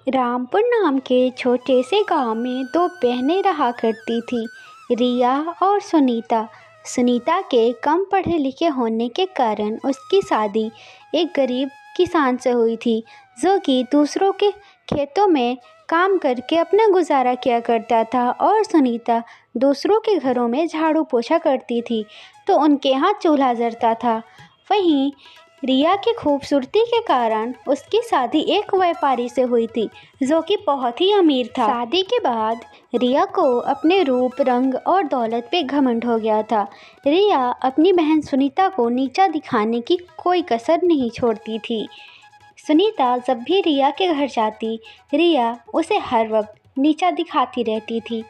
रामपुर नाम के छोटे से गांव में दो बहनें रहा करती थी, रिया और सुनीता। सुनीता के कम पढ़े लिखे होने के कारण उसकी शादी एक गरीब किसान से हुई थी, जो कि दूसरों के खेतों में काम करके अपना गुजारा किया करता था। और सुनीता दूसरों के घरों में झाड़ू पोछा करती थी, तो उनके यहाँ चूल्हा जलता था। वहीं रिया की खूबसूरती के कारण उसकी शादी एक व्यापारी से हुई थी, जो कि बहुत ही अमीर था। शादी के बाद रिया को अपने रूप, रंग और दौलत पे घमंड हो गया था। रिया अपनी बहन सुनीता को नीचा दिखाने की कोई कसर नहीं छोड़ती थी। सुनीता जब भी रिया के घर जाती, रिया उसे हर वक्त नीचा दिखाती रहती थी।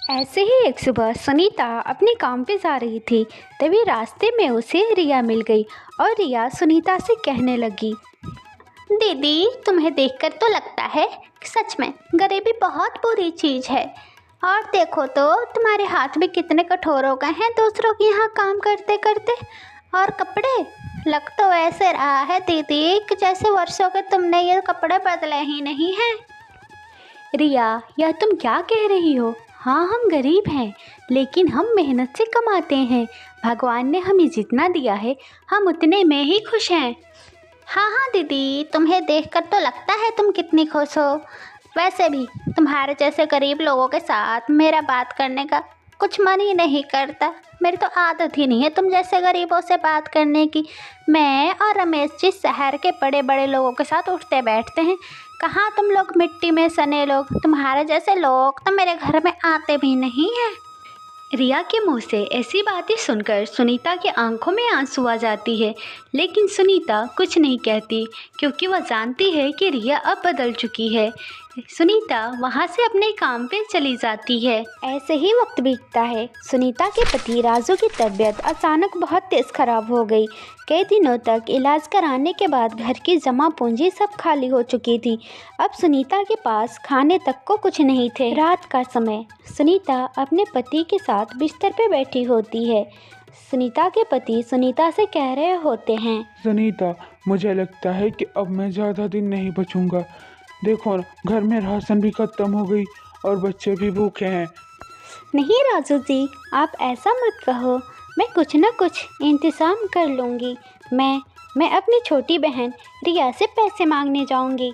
ऐसे ही एक सुबह सुनीता अपने काम पे जा रही थी, तभी रास्ते में उसे रिया मिल गई और रिया सुनीता से कहने लगी, दीदी, तुम्हें देखकर तो लगता है कि सच में गरीबी बहुत बुरी चीज़ है। और देखो तो तुम्हारे हाथ भी कितने कठोर हो गए हैं दूसरों के यहाँ काम करते करते। और कपड़े, लग तो ऐसे रहा है दीदी कि जैसे वर्षों के तुमने ये कपड़े बदले ही नहीं हैं। रिया, यह तुम क्या कह रही हो? हाँ, हम गरीब हैं, लेकिन हम मेहनत से कमाते हैं। भगवान ने हमें जितना दिया है, हम उतने में ही खुश हैं। हाँ हाँ दीदी, तुम्हें देखकर तो लगता है तुम कितनी खुश हो। वैसे भी तुम्हारे जैसे गरीब लोगों के साथ मेरा बात करने का कुछ मन ही नहीं करता। मेरी तो आदत ही नहीं है तुम जैसे गरीबों से बात करने की। मैं और रमेश जी शहर के बड़े बड़े लोगों के साथ उठते बैठते हैं। कहाँ तुम लोग मिट्टी में सने लोग, तुम्हारे जैसे लोग तो मेरे घर में आते भी नहीं हैं। रिया के मुंह से ऐसी बातें सुनकर सुनीता की आंखों में आंसू आ जाती है, लेकिन सुनीता कुछ नहीं कहती, क्योंकि वह जानती है कि रिया अब बदल चुकी है। सुनीता वहाँ से अपने काम पे चली जाती है। ऐसे ही वक्त बीतता है। सुनीता के पति राजू की तबीयत अचानक बहुत तेज़ खराब हो गई। कई दिनों तक इलाज कराने के बाद घर की जमा पूंजी सब खाली हो चुकी थी। अब सुनीता के पास खाने तक को कुछ नहीं थे। रात का समय सुनीता अपने पति के साथ बिस्तर पे बैठी होती है। सुनीता के पति सुनीता से कह रहे होते हैं, सुनीता, मुझे लगता है कि अब मैं ज़्यादा दिन नहीं बचूंगा। देखो, घर में राशन भी खत्म हो गई और बच्चे भी भूखे हैं। नहीं राजू जी, आप ऐसा मत कहो। मैं कुछ न कुछ इंतज़ाम कर लूँगी। मैं अपनी छोटी बहन रिया से पैसे मांगने जाऊँगी।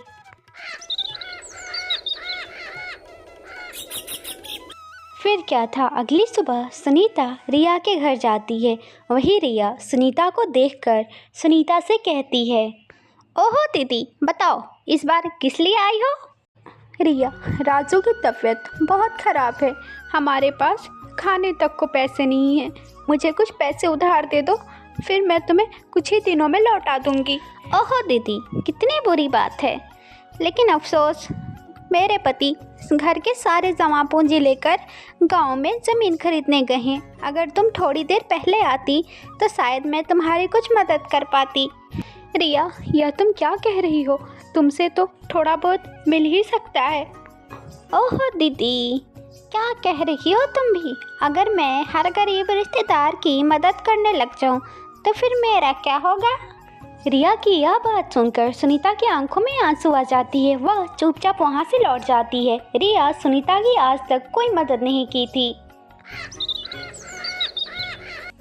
फिर क्या था, अगली सुबह सुनीता रिया के घर जाती है। वही रिया सुनीता को देखकर सुनीता से कहती है, ओहो दीदी, बताओ इस बार किस लिए आई हो? रिया, राजू की तबीयत बहुत ख़राब है। हमारे पास खाने तक को पैसे नहीं हैं। मुझे कुछ पैसे उधार दे दो, फिर मैं तुम्हें कुछ ही दिनों में लौटा दूंगी। ओहो दीदी, कितनी बुरी बात है। लेकिन अफसोस, मेरे पति घर के सारे जमा पूंजी लेकर गांव में ज़मीन खरीदने गए हैं। अगर तुम थोड़ी देर पहले आती तो शायद मैं तुम्हारी कुछ मदद कर पाती। रिया, यह तुम क्या कह रही हो? तुमसे तो थोड़ा बहुत मिल ही सकता है। ओहो दीदी, क्या कह रही हो तुम भी? अगर मैं हर गरीब रिश्तेदार की मदद करने लग जाऊं तो फिर मेरा क्या होगा? रिया की यह बात सुनकर सुनीता की आंखों में आंसू आ जाती है। वह चुपचाप वहाँ से लौट जाती है। रिया सुनीता की आज तक कोई मदद नहीं की थी।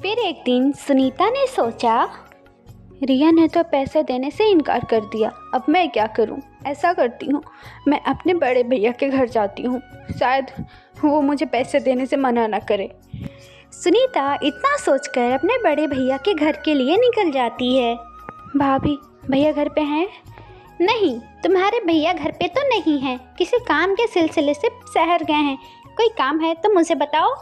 फिर एक दिन सुनीता ने सोचा, रिया ने तो पैसे देने से इनकार कर दिया, अब मैं क्या करूं? ऐसा करती हूं, मैं अपने बड़े भैया के घर जाती हूं, शायद वो मुझे पैसे देने से मना ना करे। सुनीता इतना सोचकर अपने बड़े भैया के घर के लिए निकल जाती है। भाभी, भैया घर पे हैं? नहीं, तुम्हारे भैया घर पे तो नहीं हैं, किसी काम के सिलसिले से शहर गए हैं। कोई काम है तो मुझे बताओ।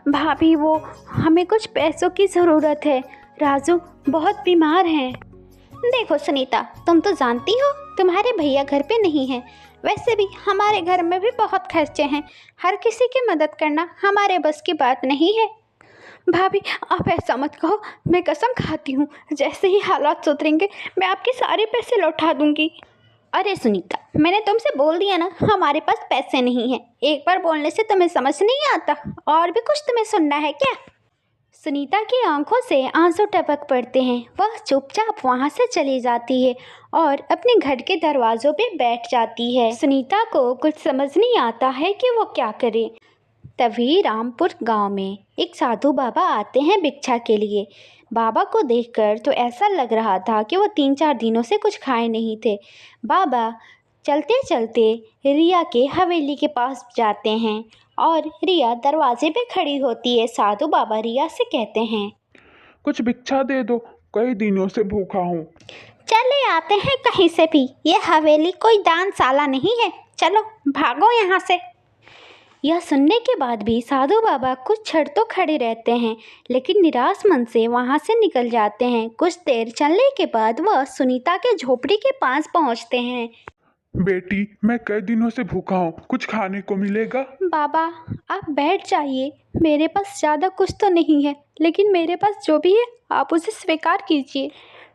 भाभी, वो हमें कुछ पैसों की ज़रूरत है। राजू बहुत बीमार हैं। देखो सुनीता, तुम तो जानती हो तुम्हारे भैया घर पे नहीं हैं। वैसे भी हमारे घर में भी बहुत खर्चे हैं। हर किसी की मदद करना हमारे बस की बात नहीं है। भाभी, आप ऐसा मत कहो। मैं कसम खाती हूँ, जैसे ही हालात सुधरेंगे मैं आपके सारे पैसे लौटा दूँगी। अरे सुनीता, मैंने तुमसे बोल दिया ना, हमारे पास पैसे नहीं हैं। एक बार बोलने से तुम्हें समझ नहीं आता? और भी कुछ तुम्हें सुनना है क्या? सुनीता की आंखों से आंसू टपक पड़ते हैं। वह चुपचाप वहां से चली जाती है और अपने घर के दरवाजों पे बैठ जाती है। सुनीता को कुछ समझ नहीं आता है कि वो क्या करे। तभी रामपुर गांव में एक साधु बाबा आते हैं भिक्षा के लिए। बाबा को देखकर तो ऐसा लग रहा था कि वो 3-4 दिनों से कुछ खाए नहीं थे। बाबा चलते चलते रिया के हवेली के पास जाते हैं और रिया दरवाजे पे खड़ी होती है। साधु बाबा रिया से कहते हैं, कुछ भिक्षा दे दो, कई दिनों से भूखा हूँ। चले आते हैं कहीं से भी, ये हवेली कोई दानशाला नहीं है, चलो भागो यहाँ से। यह सुनने के बाद भी साधु बाबा कुछ क्षण तो खड़े रहते हैं, लेकिन निराश मन से वहां से निकल जाते हैं। कुछ देर चलने के बाद वह सुनीता के झोपड़ी के पास पहुंचते हैं। बेटी, मैं कई दिनों से भूखा हूँ, कुछ खाने को मिलेगा? बाबा आप बैठ जाइए, मेरे पास ज़्यादा कुछ तो नहीं है, लेकिन मेरे पास जो भी है आप उसे स्वीकार कीजिए।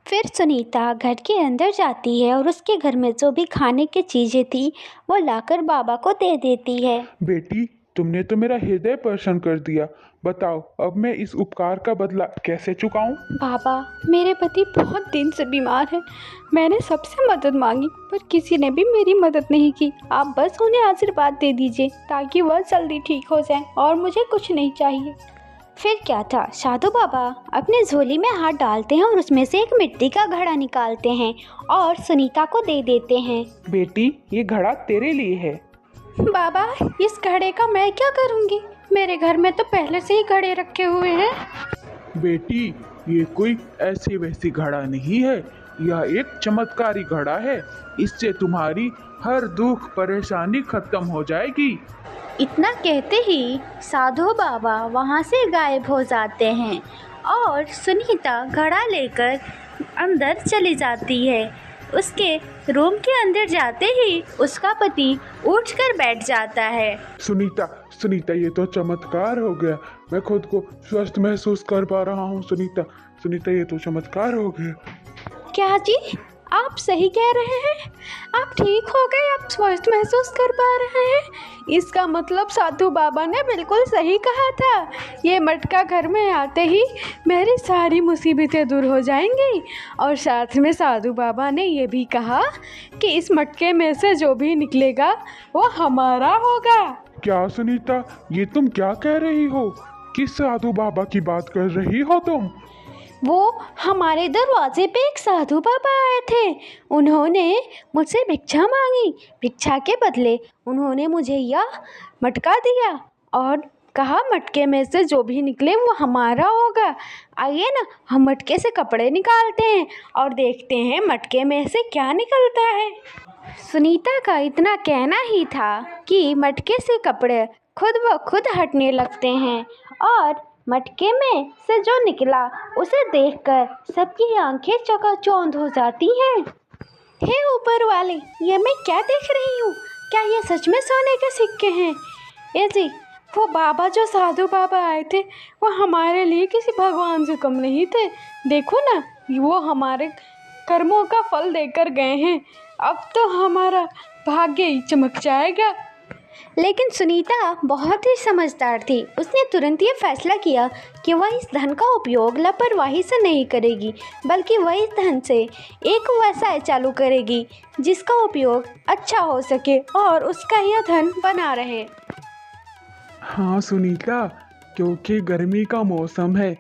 फिर सुनीता घर के अंदर जाती है और उसके घर में जो भी खाने की चीज़ें थी वो लाकर बाबा को दे देती है। बेटी, तुमने तो मेरा हृदय प्रसन्न कर दिया। बताओ, अब मैं इस उपकार का बदला कैसे चुकाऊं? बाबा मेरे पति बहुत दिन से बीमार हैं। मैंने सबसे मदद मांगी पर किसी ने भी मेरी मदद नहीं की। आप बस उन्हें आशीर्वाद दे दीजिए ताकि वह जल्दी ठीक हो जाए और मुझे कुछ नहीं चाहिए। फिर क्या था, साधु बाबा अपने झोली में हाथ डालते हैं और उसमें से एक मिट्टी का घड़ा निकालते हैं और सुनीता को दे देते हैं। बेटी, ये घड़ा तेरे लिए है। बाबा इस घड़े का मैं क्या करूँगी? मेरे घर में तो पहले से ही घड़े रखे हुए हैं। बेटी, ये कोई ऐसी वैसी घड़ा नहीं है, यह एक चमत्कारी घड़ा है। इससे तुम्हारी हर दुख परेशानी खत्म हो जाएगी। इतना कहते ही साधु बाबा वहाँ से गायब हो जाते हैं और सुनीता घड़ा लेकर अंदर चली जाती है। उसके रूम के अंदर जाते ही उसका पति उठकर बैठ जाता है। सुनीता, सुनीता, ये तो चमत्कार हो गया। मैं खुद को स्वस्थ महसूस कर पा रहा हूँ। सुनीता, सुनीता, ये तो चमत्कार हो गया। क्या जी, आप सही कह रहे हैं? आप ठीक हो गए, आप स्वस्थ महसूस कर पा रहे हैं। इसका मतलब साधु बाबा ने बिल्कुल सही कहा था। ये मटका घर में आते ही मेरी सारी मुसीबतें दूर हो जाएंगी। और साथ में साधु बाबा ने ये भी कहा कि इस मटके में से जो भी निकलेगा वो हमारा होगा। क्या सुनीता, ये तुम क्या कह रही हो? किस साधु बाबा की बात कर रही हो तुम? वो हमारे दरवाजे पे एक साधु बाबा आए थे। उन्होंने मुझसे भिक्षा मांगी। भिक्षा के बदले उन्होंने मुझे यह मटका दिया और कहा मटके में से जो भी निकले वो हमारा होगा। आइए ना, हम मटके से कपड़े निकालते हैं और देखते हैं मटके में से क्या निकलता है। सुनीता का इतना कहना ही था कि मटके से कपड़े खुद ब खुद हटने लगते हैं और मटके में से जो निकला उसे देखकर सबकी आंखें चकाचौंध हो जाती हैं। हे ऊपर वाले, ये मैं क्या देख रही हूँ? क्या ये सच में सोने के सिक्के हैं? ए जी, वो बाबा जो साधु बाबा आए थे वो हमारे लिए किसी भगवान से कम नहीं थे। देखो ना, वो हमारे कर्मों का फल देकर गए हैं। अब तो हमारा भाग्य ही चमक जाएगा। लेकिन सुनीता बहुत ही समझदार थी। उसने तुरंत ये फैसला किया कि वह इस धन का उपयोग लापरवाही से नहीं करेगी, बल्कि वह इस धन से एक व्यवसाय चालू करेगी जिसका उपयोग अच्छा हो सके और उसका यह धन बना रहे। हाँ सुनीता, क्योंकि गर्मी का मौसम है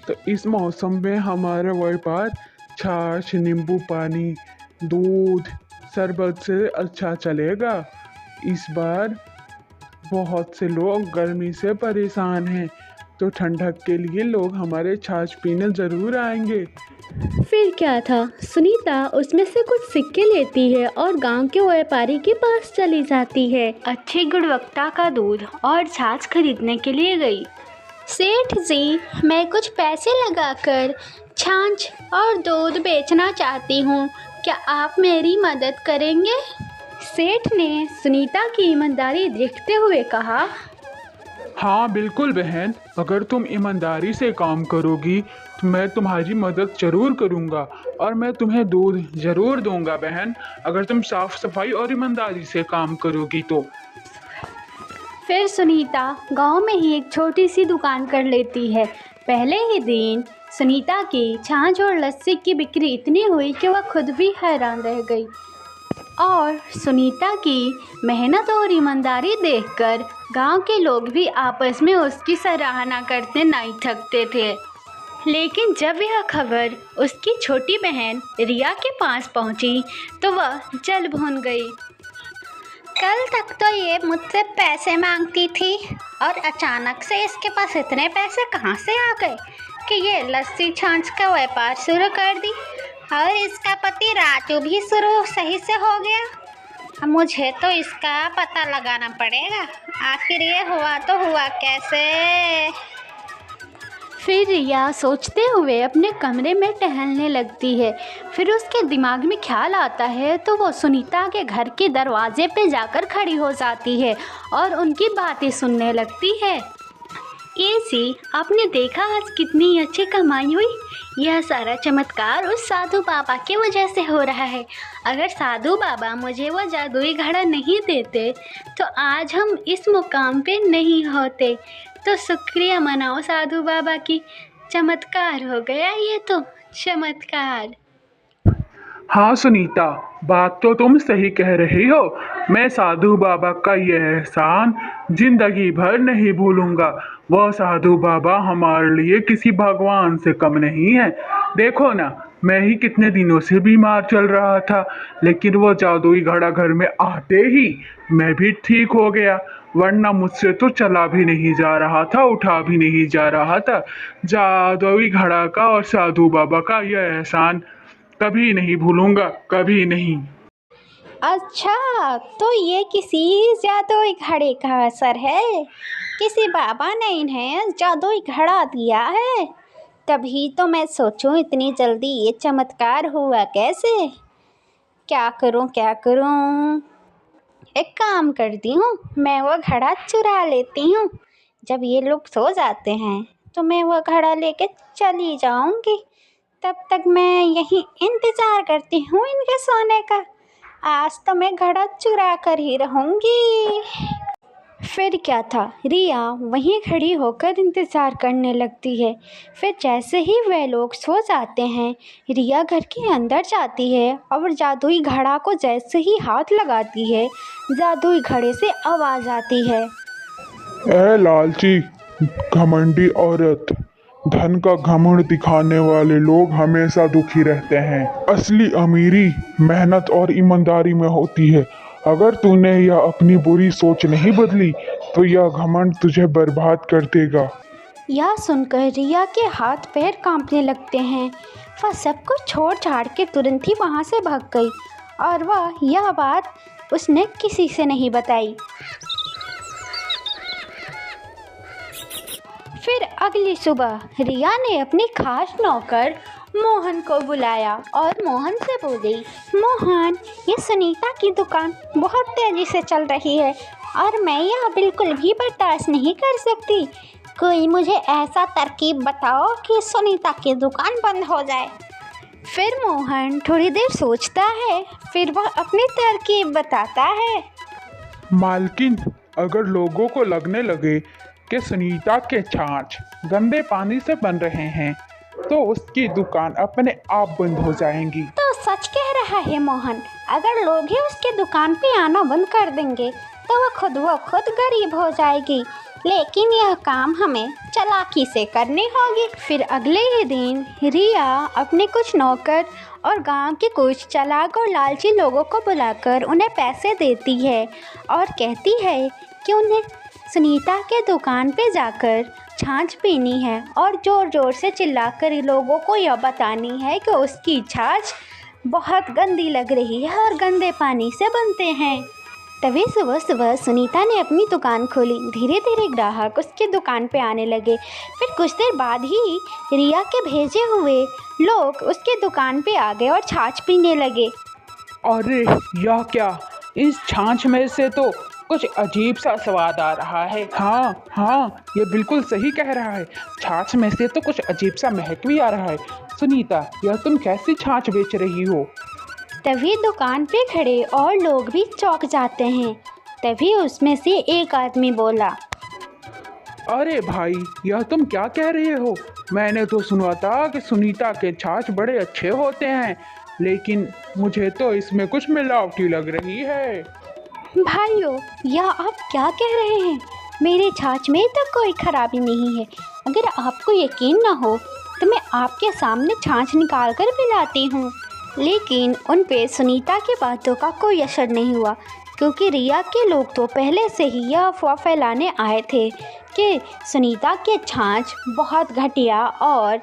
तो इस मौसम में हमारा व्यापार छाछ, नींबू पानी, दूध, शरबत से अच्छा चलेगा। इस बार बहुत से लोग गर्मी से परेशान हैं तो ठंडक के लिए लोग हमारे छाछ पीने ज़रूर आएंगे। फिर क्या था, सुनीता उसमें से कुछ सिक्के लेती है और गांव के व्यापारी के पास चली जाती है। अच्छी गुणवत्ता का दूध और छाछ खरीदने के लिए गई। सेठ जी, मैं कुछ पैसे लगाकर छाछ और दूध बेचना चाहती हूँ, क्या आप मेरी मदद करेंगे? सेठ ने सुनीता की ईमानदारी देखते हुए कहा, हाँ बिल्कुल बहन, अगर तुम ईमानदारी से काम करोगी तो मैं तुम्हारी मदद ज़रूर करूँगा और मैं तुम्हें दूध ज़रूर दूँगा बहन, अगर तुम साफ सफाई और ईमानदारी से काम करोगी तो। फिर सुनीता गांव में ही एक छोटी सी दुकान कर लेती है। पहले ही दिन सुनीता की छाछ और लस्सी की बिक्री इतनी हुई कि वह खुद भी हैरान रह गई और सुनीता की मेहनत और ईमानदारी देखकर गांव के लोग भी आपस में उसकी सराहना करते नहीं थकते थे। लेकिन जब यह खबर उसकी छोटी बहन रिया के पास पहुंची तो वह जल भून गई। कल तक तो ये मुझसे पैसे मांगती थी और अचानक से इसके पास इतने पैसे कहाँ से आ गए कि ये लस्सी छाछ का व्यापार शुरू कर दी और इसका पति राजू भी शुरू सही से हो गया। अब मुझे तो इसका पता लगाना पड़ेगा, आखिर ये हुआ तो हुआ कैसे। फिर रिया सोचते हुए अपने कमरे में टहलने लगती है। फिर उसके दिमाग में ख्याल आता है तो वो सुनीता के घर के दरवाजे पे जाकर खड़ी हो जाती है और उनकी बातें सुनने लगती है। ऐसी आपने देखा आज कितनी अच्छी कमाई हुई। यह सारा चमत्कार उस साधु बाबा की वजह से हो रहा है। अगर साधु बाबा मुझे वो जादुई घड़ा नहीं देते तो आज हम इस मुकाम पे नहीं होते। तो शुक्रिया मनाओ साधु बाबा की, चमत्कार हो गया ये तो, चमत्कार। हाँ सुनीता, बात तो तुम सही कह रही हो। मैं साधु बाबा का यह एहसान जिंदगी भर नहीं भूलूंगा। वह साधु बाबा हमारे लिए किसी भगवान से कम नहीं है। देखो ना, मैं ही कितने दिनों से बीमार चल रहा था, लेकिन वो जादुई घड़ा घर में आते ही मैं भी ठीक हो गया। वरना मुझसे तो चला भी नहीं जा रहा था, उठा भी नहीं जा रहा था। जादुई घड़ा का और साधु बाबा का यह एहसान कभी नहीं भूलूंगा, कभी नहीं। अच्छा, तो ये किसी जादुई घड़े का असर है। किसी बाबा ने इन्हें जादुई घड़ा दिया है, तभी तो मैं सोचूं इतनी जल्दी ये चमत्कार हुआ कैसे। क्या करूं। एक काम करती हूँ, मैं वो घड़ा चुरा लेती हूँ। जब ये लोग सो जाते हैं तो मैं वो घड़ा लेके चली जाऊंगी। तब तक मैं यहीं इंतज़ार करती हूँ इनके सोने का। आज तो मैं घड़ा चुरा कर ही रहूँगी। फिर क्या था, रिया वहीं खड़ी होकर इंतज़ार करने लगती है। फिर जैसे ही वे लोग सो जाते हैं, रिया घर के अंदर जाती है और जादुई घड़ा को जैसे ही हाथ लगाती है, जादुई घड़े से आवाज़ आती है। ए लालची घमंडी औरत, धन का घमंड दिखाने वाले लोग हमेशा दुखी रहते हैं। असली अमीरी मेहनत और ईमानदारी में होती है। अगर तूने यह अपनी बुरी सोच नहीं बदली तो यह घमंड तुझे बर्बाद कर देगा। यह सुनकर रिया के हाथ पैर कांपने लगते हैं। वह सब कुछ छोड़ छाड़ के तुरंत ही वहाँ से भाग गई और वह यह बात उसने किसी से नहीं बताई। फिर अगली सुबह रिया ने अपनी खास नौकर मोहन को बुलाया और मोहन से बोली, मोहन, ये सुनीता की दुकान बहुत तेज़ी से चल रही है और मैं यह बिल्कुल भी बर्दाश्त नहीं कर सकती। कोई मुझे ऐसा तरकीब बताओ कि सुनीता की दुकान बंद हो जाए। फिर मोहन थोड़ी देर सोचता है, फिर वह अपनी तरकीब बताता है। मालकिन, अगर लोगों को लगने लगे कि सुनीता के छाछ गंदे पानी से बन रहे हैं तो उसकी दुकान अपने आप बंद हो जाएंगी। तो सच कह रहा है मोहन, अगर लोग ही उसके दुकान पे आना बंद कर देंगे तो वह खुद गरीब हो जाएगी। लेकिन यह काम हमें चालाकी से करनी होगी। फिर अगले ही दिन रिया अपने कुछ नौकर और गांव के कुछ चालाक और लालची लोगों को बुलाकर उन्हें पैसे देती है और कहती है कि उन्हें सुनीता के दुकान पे जाकर छाछ पीनी है और ज़ोर ज़ोर से चिल्लाकर लोगों को यह बतानी है कि उसकी छाछ बहुत गंदी लग रही है और गंदे पानी से बनते हैं। तभी सुबह सुबह सुनीता ने अपनी दुकान खोली। धीरे धीरे ग्राहक उसकी दुकान पे आने लगे। फिर कुछ देर बाद ही रिया के भेजे हुए लोग उसकी दुकान पे आ गए और छाछ पीने लगे। अरे यह क्या, इस छाछ में से तो कुछ अजीब सा स्वाद आ रहा है। हाँ, ये बिल्कुल सही कह रहा है। छाछ में से तो कुछ अजीब सा महक भी आ रहा है। सुनीता, यह तुम कैसी छाछ बेच रही हो? तभी दुकान पे खड़े और लोग भी चौंक जाते हैं। तभी उसमें से एक आदमी बोला, अरे भाई, यह तुम क्या कह रहे हो? मैंने तो सुना था कि सुनीता के छाछ बड़े अच्छे होते हैं, लेकिन मुझे तो इसमें कुछ मिलावटी लग रही है। भाइयों, यह आप क्या कह रहे हैं? मेरे छाछ में तो कोई खराबी नहीं है। अगर आपको यकीन ना हो तो मैं आपके सामने छाछ निकाल कर पिलाती हूँ। लेकिन उन पे सुनीता की बातों का कोई असर नहीं हुआ, क्योंकि रिया के लोग तो पहले से ही यह अफवाह फैलाने आए थे कि सुनीता के छाछ बहुत घटिया और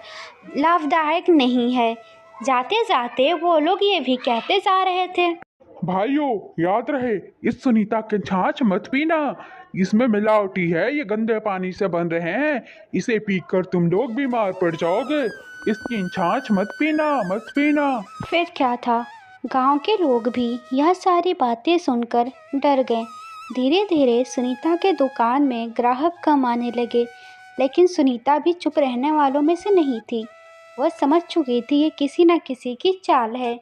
लाभदायक नहीं है। जाते जाते वो लोग ये भी कहते जा रहे थे, भाइयों, याद रहे, इस सुनीता के छाछ मत पीना। इसमें मिलावटी है, ये गंदे पानी से बन रहे हैं। इसे पीकर तुम लोग बीमार पड़ जाओगे। इसकी छाछ मत पीना, मत पीना। फिर क्या था, गांव के लोग भी यह सारी बातें सुनकर डर गए। धीरे धीरे सुनीता के दुकान में ग्राहक कम आने लगे, लेकिन सुनीता भी चुप रहने वालों में से नहीं थी। वह समझ चुकी थी ये किसी न किसी की चाल है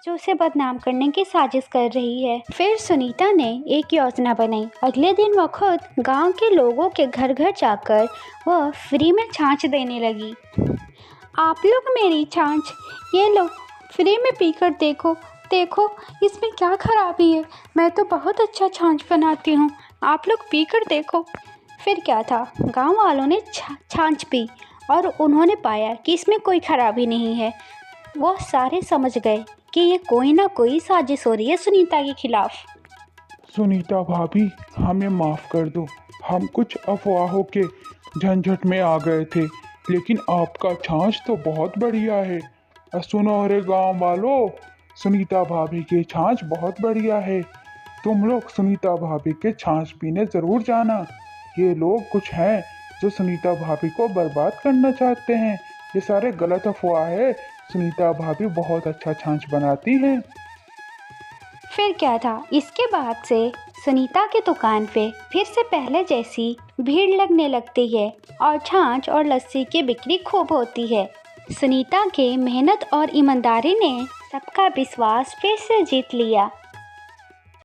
जो उसे बदनाम करने की साजिश कर रही है। फिर सुनीता ने एक योजना बनाई। अगले दिन वह खुद गांव के लोगों के घर घर जाकर वह फ्री में छाछ देने लगी। आप लोग मेरी छाछ ये लो, फ्री में पीकर देखो। देखो इसमें क्या खराबी है, मैं तो बहुत अच्छा छाछ बनाती हूँ, आप लोग पीकर देखो। फिर क्या था, गांव वालों ने छाछ पी और उन्होंने पाया कि इसमें कोई खराबी नहीं है। वो सारे समझ गए कि ये कोई ना कोई साजिश हो रही है सुनीता के खिलाफ। सुनीता भाभी, हमें माफ कर दो। हम कुछ अफवाहों के झंझट में आ गए थे, लेकिन आपका छाछ तो बहुत बढ़िया है। सुनो रे गांव वालों, सुनीता भाभी के छाछ बहुत बढ़िया है। तुम लोग सुनीता भाभी के छाछ पीने जरूर जाना। ये लोग कुछ हैं जो सुनीता भाभी को बर्बाद करना चाहते हैं। ये सारे गलत अफवाह है। सुनीता भाभी बहुत अच्छा छाछ बनाती हैं। फिर क्या था, इसके बाद से सुनीता की दुकान पे फिर से पहले जैसी भीड़ लगने लगती है और छाछ और लस्सी की बिक्री खूब होती है। सुनीता के मेहनत और ईमानदारी ने सबका विश्वास फिर से जीत लिया।